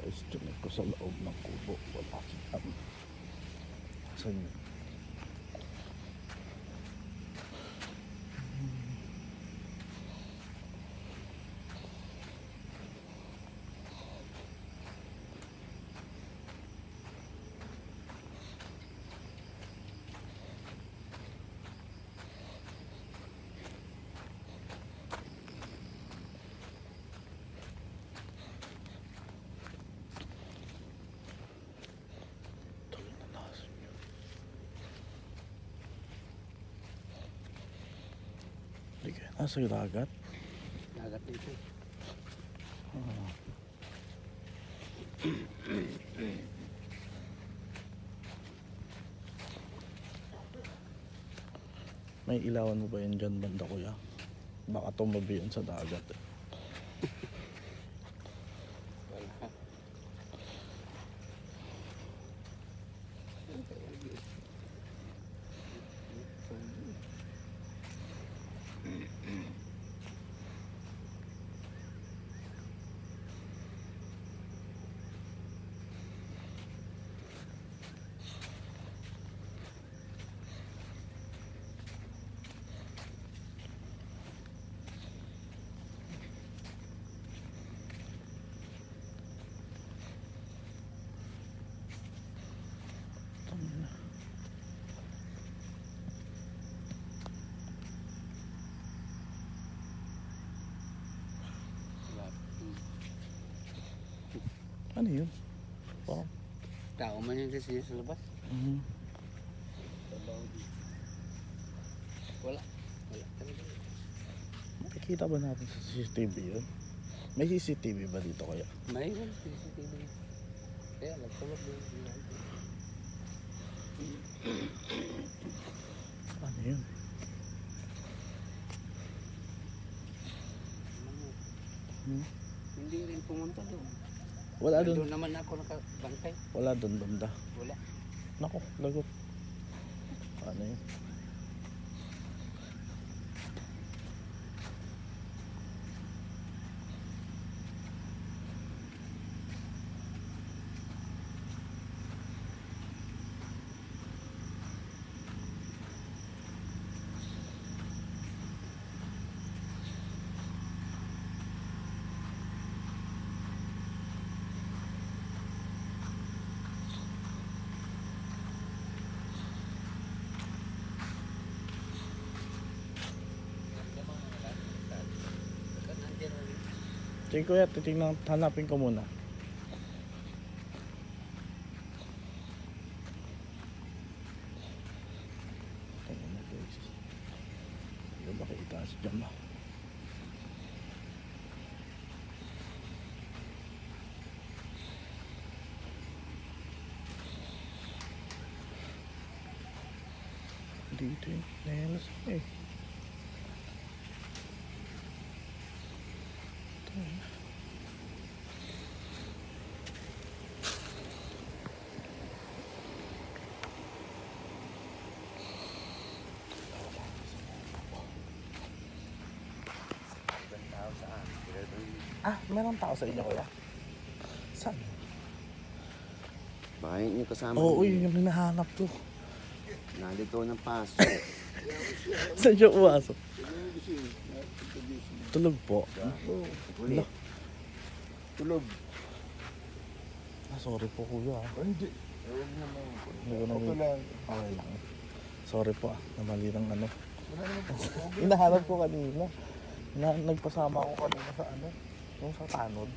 guys, tinig ko sa loob ng kubo. Wala siya. Saan yun? Nasa dagat? Dagat dito. May ilawan mo ba yun dyan banda kuya? Baka tumabi yun sa dagat eh. Wala. Ano yun? Parang Tao man yun kasi sa labas. Wala. Wala talaga. Makikita ba natin sa CCTV yun? May CCTV ba dito kaya? Mayroon CCTV. Kaya nagtulog din. Ano yun? Hindi rin pumunta doon. Wala Doon doon. naman ako nakabantay. Wala doon banda. Wala. Nako, lagot. Ano yun? Sige kuya, titignan, hanapin ko muna. Tingnan mo guys. Hindi ba kita si Jamba? Dito yung nelas eh. Ah, meron tao sa inyo kuya? Saan? Baka yun yung kasama Oo, niyo. yun yung hinahanap ko. Nalito ng paso. Saan siya umasok? Tulog po. Ulit. Tulog. Ah, sorry po kuya. Hindi. Hindi ko Okay nag- lang. Okay lang. Sorry po namali ng ano. Hinahanap ko kanina. Nagpasama ako kanina sa ano, yung sa tanod.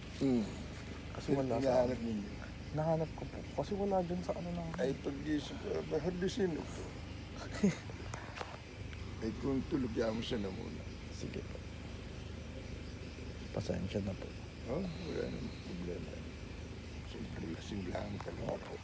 Kasi wala sa Hinahanap ninyo. nahanap ko po. Kasi wala dyan sa ano na. Ay pag-isip, mahardisin ito. Ay kung tulog mo siya na muna. Sige po. Pasensya na po. Oh, wala namang problema. Simple lang talaga.